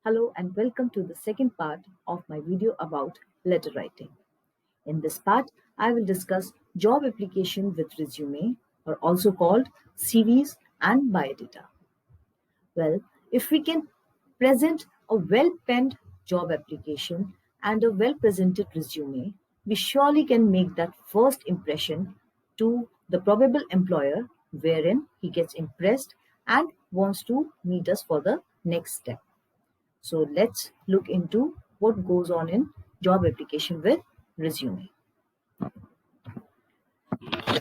Hello and welcome to the second part of my video about letter writing. In this part, I will discuss job application with resume, or also called CVs and biodata. Well, if we can present a well-penned job application and a well-presented resume, we surely can make that first impression to the probable employer wherein he gets impressed and wants to meet us for the next step. So let's look into what goes on in job application with resume.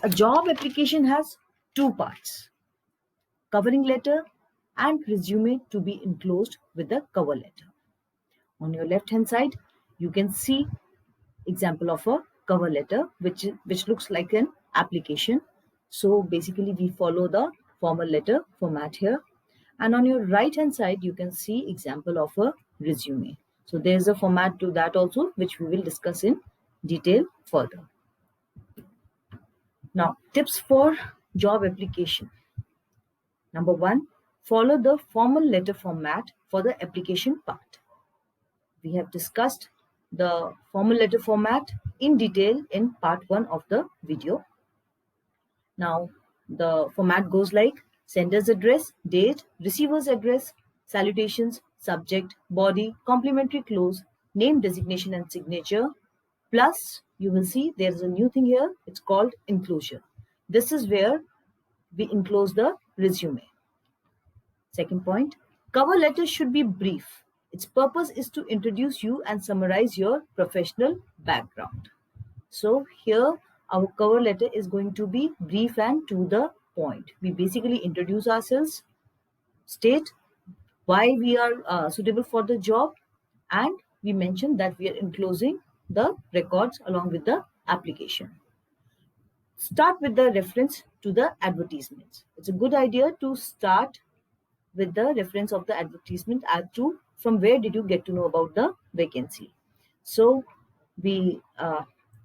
A job application has two parts: covering letter and resume to be enclosed with the cover letter. On your left hand side, you can see example of a cover letter which looks like an application. So basically we follow the formal letter format here. And on your right hand side, you can see example of a resume. So there's a format to that also, which we will discuss in detail further. Now, tips for job application. Number one, follow the formal letter format for the application part. We have discussed the formal letter format in detail in part 1 of the video. Now, the format goes like sender's address, date, receiver's address, salutations, subject, body, complimentary clause, name, designation, and signature. Plus, you will see there's a new thing here. It's called enclosure. This is where we enclose the resume. Second point, cover letter should be brief. Its purpose is to introduce you and summarize your professional background. So here our cover letter is going to be brief and to the point. We basically introduce ourselves, state why we are suitable for the job, and we mention that we are enclosing the records along with the application. Start with the reference to the advertisements. It's a good idea to start with the reference of the advertisement as to from where did you get to know about the vacancy. So we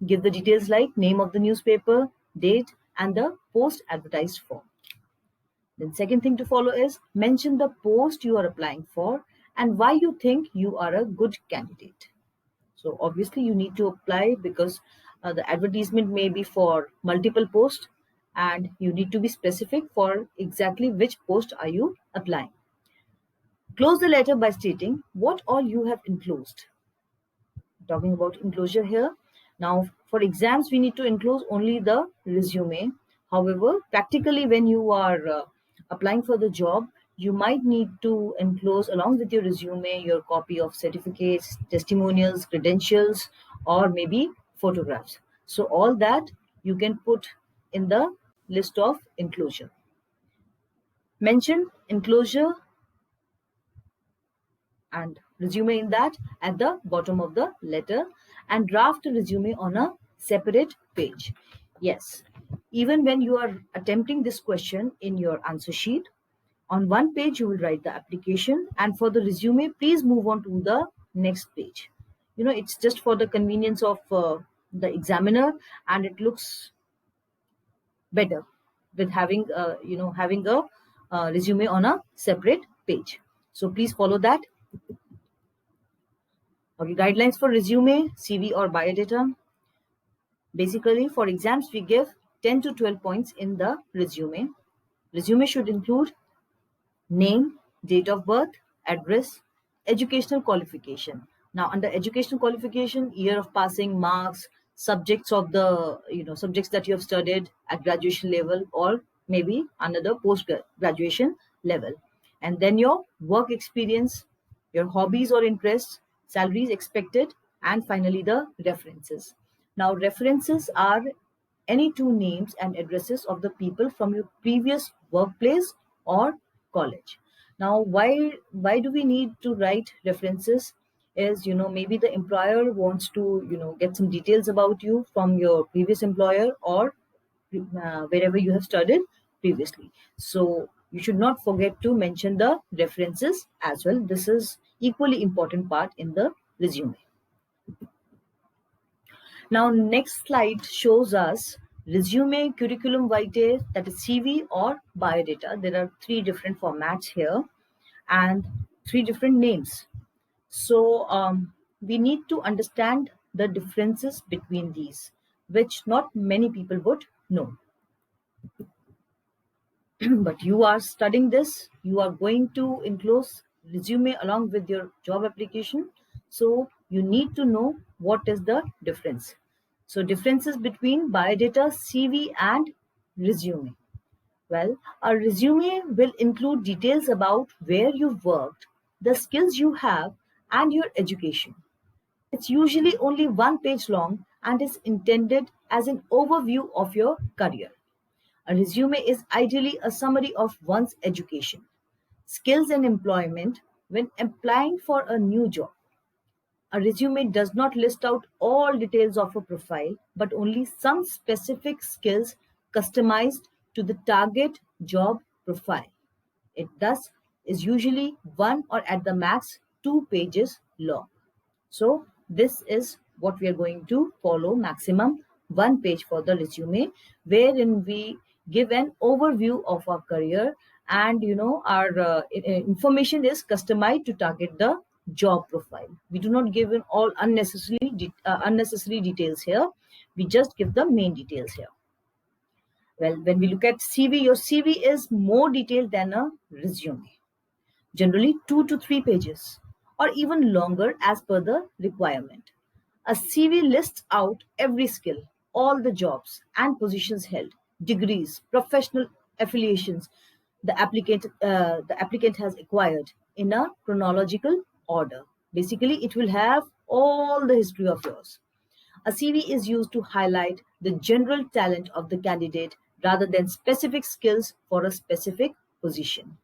give the details like name of the newspaper, date, and the post advertised for. Then second thing to follow is mention the post you are applying for and why you think you are a good candidate. So obviously you need to apply because the advertisement may be for multiple posts and you need to be specific for exactly which post are you applying. Close the letter by stating what all you have enclosed. Talking about enclosure here. Now, for exams, we need to enclose only the resume. However, practically when you are applying for the job, you might need to enclose along with your resume your copy of certificates, testimonials, credentials, or maybe photographs. So all that you can put in the list of enclosure. Mention enclosure and resume in that at the bottom of the letter and draft a resume on a separate page. Yes, even when you are attempting this question in your answer sheet, on one page you will write the application, and for the resume, please move on to the next page. It's just for the convenience of the examiner, and it looks better with having a resume on a separate page. So please follow that. Okay, guidelines for resume, CV, or biodata. Basically, for exams, we give 10 to 12 points in the resume. Resume should include name, date of birth, address, educational qualification. Now, under educational qualification, year of passing, marks, subjects of the subjects that you have studied at graduation level, or maybe another post graduation level, and then your work experience, your hobbies or interests, salaries expected, and finally the references. Now, references are any two names and addresses of the people from your previous workplace or college. Now, why do we need to write references? Is maybe the employer wants to get some details about you from your previous employer or wherever you have studied previously. So you should not forget to mention the references as well. This is equally important part in the resume. Now, next slide shows us resume, curriculum vitae, that is CV, or biodata. There are three different formats here and three different names. So we need to understand the differences between these, which not many people would know. But you are studying this, you are going to enclose resume along with your job application. So you need to know what is the difference. So differences between biodata, CV and resume. Well, a resume will include details about where you've worked, the skills you have, and your education. It's usually only one page long and is intended as an overview of your career. A resume is ideally a summary of one's education, skills, and employment when applying for a new job. A resume does not list out all details of a profile, but only some specific skills customized to the target job profile. It thus is usually one or at the max 2 pages long. So this is what we are going to follow, maximum 1 page for the resume, wherein we give an overview of our career, and our information is customized to target the job profile. We do not give in all unnecessary details here. We just give the main details here. Well, when we look at CV, your CV is more detailed than a resume, generally 2 to 3 pages, or even longer as per the requirement. A CV lists out every skill, all the jobs and positions held, degrees, professional affiliations the applicant has acquired in a chronological order. Basically, it will have all the history of yours. A CV is used to highlight the general talent of the candidate rather than specific skills for a specific position.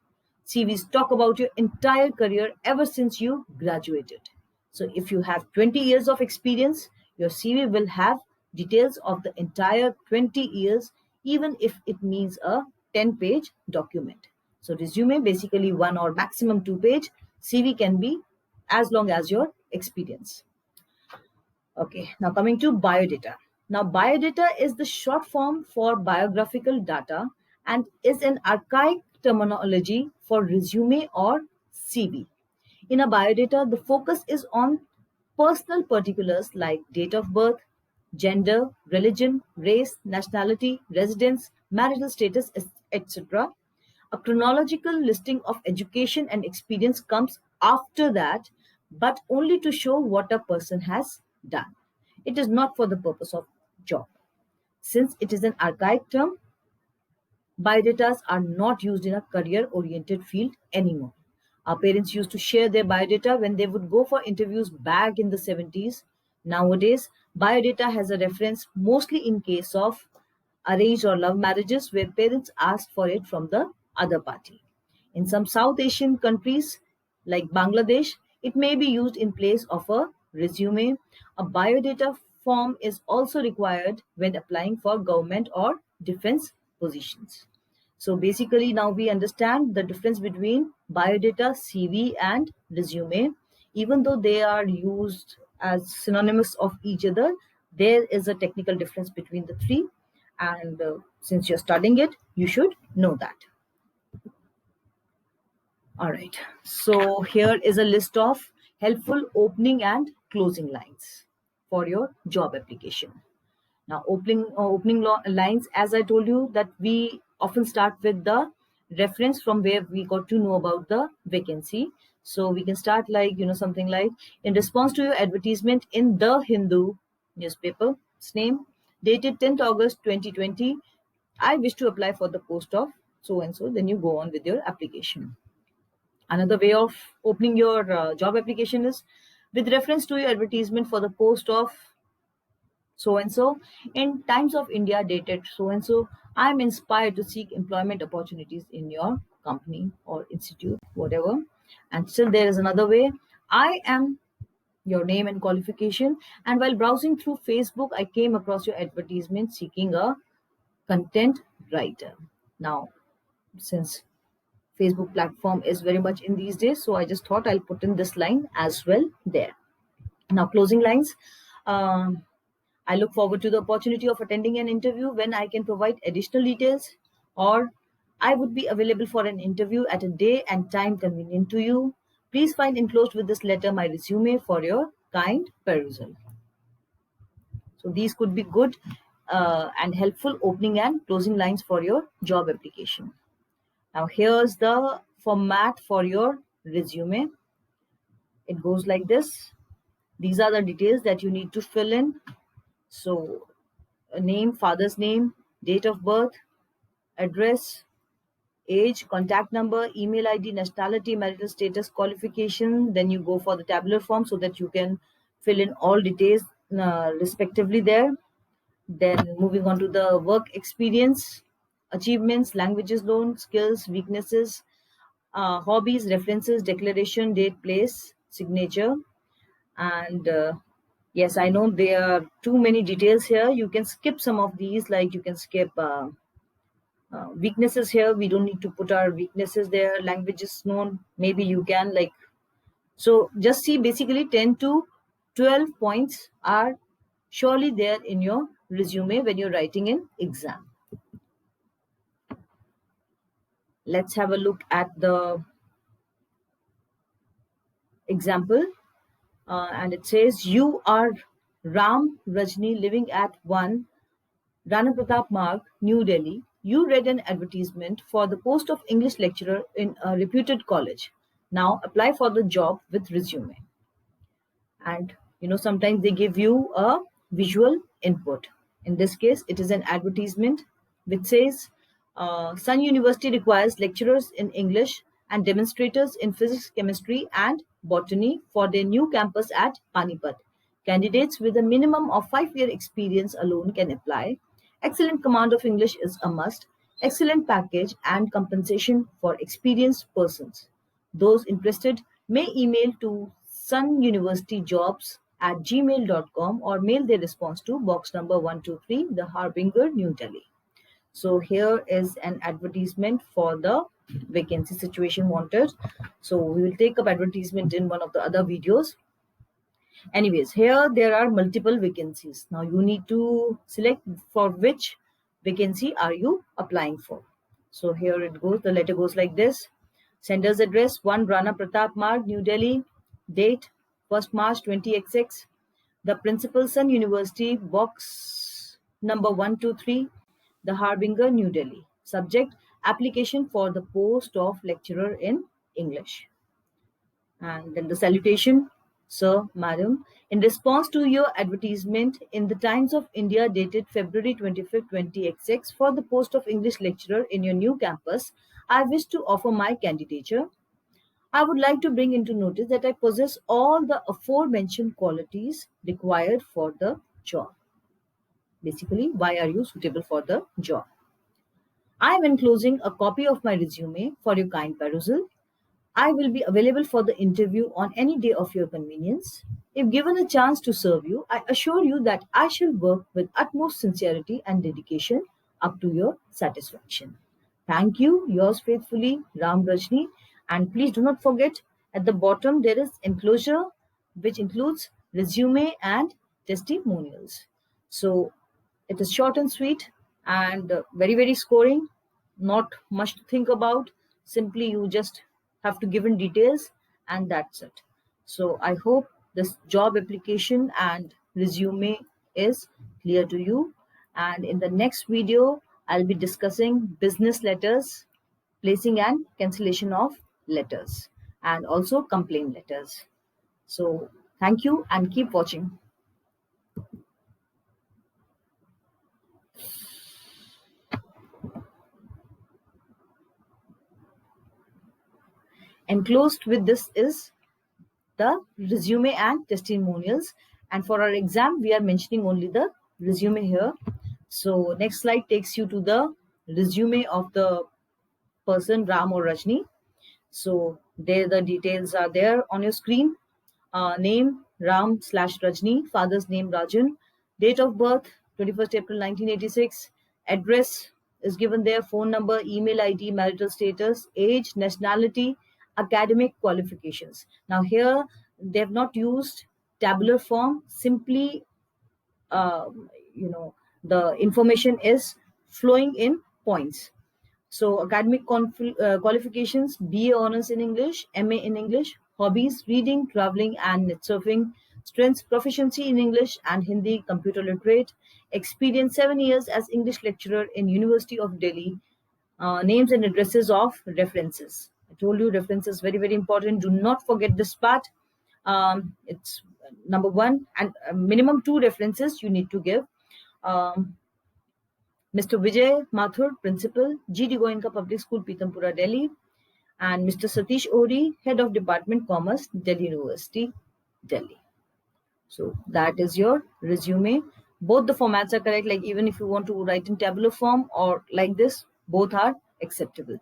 CVs talk about your entire career ever since you graduated. So if you have 20 years of experience, your CV will have details of the entire 20 years, even if it means a 10-page document. So resume basically 1 or maximum 2 page. CV can be as long as your experience. Okay, now coming to biodata. Now, biodata is the short form for biographical data and is an archaic terminology for resume or CV. In a biodata, the focus is on personal particulars like date of birth, gender, religion, race, nationality, residence, marital status, etc. A chronological listing of education and experience comes after that, but only to show what a person has done. It is not for the purpose of job. Since it is an archaic term, biodatas are not used in a career-oriented field anymore. Our parents used to share their biodata when they would go for interviews back in the 70s. Nowadays, biodata has a reference mostly in case of arranged or love marriages where parents ask for it from the other party. In some South Asian countries like Bangladesh, it may be used in place of a resume. A biodata form is also required when applying for government or defense positions. So basically, now we understand the difference between biodata, CV, and resume. Even though they are used as synonymous of each other, there is a technical difference between the three. And since you're studying it, you should know that. All right. So here is a list of helpful opening and closing lines for your job application. Now, opening lines, as I told you, that we often start with the reference from where we got to know about the vacancy. So we can start like, something like, in response to your advertisement in the Hindu newspaper, its name, dated 10th August 2020, I wish to apply for the post of so and so. Then you go on with your application. Another way of opening your job application is with reference to your advertisement for the post of so and so in Times of India dated so and so. I am inspired to seek employment opportunities in your company or institute, whatever. And still, there is another way. I am your name and qualification. And while browsing through Facebook, I came across your advertisement seeking a content writer. Now, since Facebook platform is very much in these days, so I just thought I'll put in this line as well there. Now, closing lines. I look forward to the opportunity of attending an interview when I can provide additional details, or I would be available for an interview at a day and time convenient to you. Please find enclosed with this letter my resume for your kind perusal. So these could be good and helpful opening and closing lines for your job application. Now here's the format for your resume. It goes like this. These are the details that you need to fill in. So a name, father's name, date of birth, address, age, contact number, email ID, nationality, marital status, qualification. Then you go for the tabular form so that you can fill in all details respectively there. Then moving on to the work experience, achievements, languages learned, skills, weaknesses, hobbies, references, declaration, date, place, signature. And yes, I know there are too many details here. You can skip some of these, like you can skip weaknesses here. We don't need to put our weaknesses there. Languages known, maybe you can, like, so just see, basically 10 to 12 points are surely there in your resume when you're writing an exam. Let's have a look at the example. And it says, you are Ram Rajni living at 1 Rana Pratap Marg, New Delhi. You read an advertisement for the post of English lecturer in a reputed college. Now apply for the job with resume. And sometimes they give you a visual input. In this case, it is an advertisement which says Sun University requires lecturers in English and demonstrators in physics, chemistry and botany for their new campus at Panipat. Candidates with a minimum of 5-year experience alone can apply. Excellent command of English is a must. Excellent package and compensation for experienced persons. Those interested may email to sununiversityjobs@gmail.com or mail their response to box number 123, The Harbinger, New Delhi. So here is an advertisement for the vacancy situation wanted. So we will take up advertisement in one of the other videos. Anyways, here there are multiple vacancies. Now you need to select for which vacancy are you applying for. So here it goes. The letter goes like this. Sender's address 1 Rana Pratap Marg, New Delhi. Date 1st March 20XX. The principal, Sun University, box number 123, The Harbinger, New Delhi. Subject, application for the post of lecturer in English. And then the salutation. Sir, madam, in response to your advertisement in the Times of India dated February 25, 20XX for the post of English lecturer in your new campus, I wish to offer my candidature. I would like to bring into notice that I possess all the aforementioned qualities required for the job. Basically, why are you suitable for the job? I am enclosing a copy of my resume for your kind perusal. I will be available for the interview on any day of your convenience. If given a chance to serve you, I assure you that I shall work with utmost sincerity and dedication up to your satisfaction. Thank you, yours faithfully, Ram Rajni. And please do not forget, at the bottom there is enclosure which includes resume and testimonials. So it is short and sweet and very, very scoring. Not much to think about. Simply you just have to give in details and that's it. So I hope this job application and resume is clear to you. And in the next video, I'll be discussing business letters, placing and cancellation of letters, and also complaint letters. So thank you and keep watching. Enclosed with this is the resume and testimonials, and for our exam we are mentioning only the resume here. So next slide takes you to the resume of the person Ram or Rajni. So there the details are there on your screen. Name Ram/Rajni, father's name Rajan, date of birth 21st April 1986, address is given there, phone number, email ID, marital status, age, nationality, academic qualifications. Now here they have not used tabular form, simply the information is flowing in points. So academic qualifications, BA honors in English, MA in English, Hobbies: reading, traveling, and net surfing. Strengths: proficiency in English and Hindi, computer literate. Experience: 7 years as English lecturer in University of Delhi. Names and addresses of references. I told you references very, very important. Do not forget this part. It's number one, and minimum 2 references you need to give. Mr. Vijay Mathur, Principal, G.D. Goenka Public School, Pitampura, Delhi, and Mr. Satish Ori, Head of Department Commerce, Delhi University, Delhi. So that is your resume. Both the formats are correct. Like even if you want to write in tabular form or like this, both are acceptable.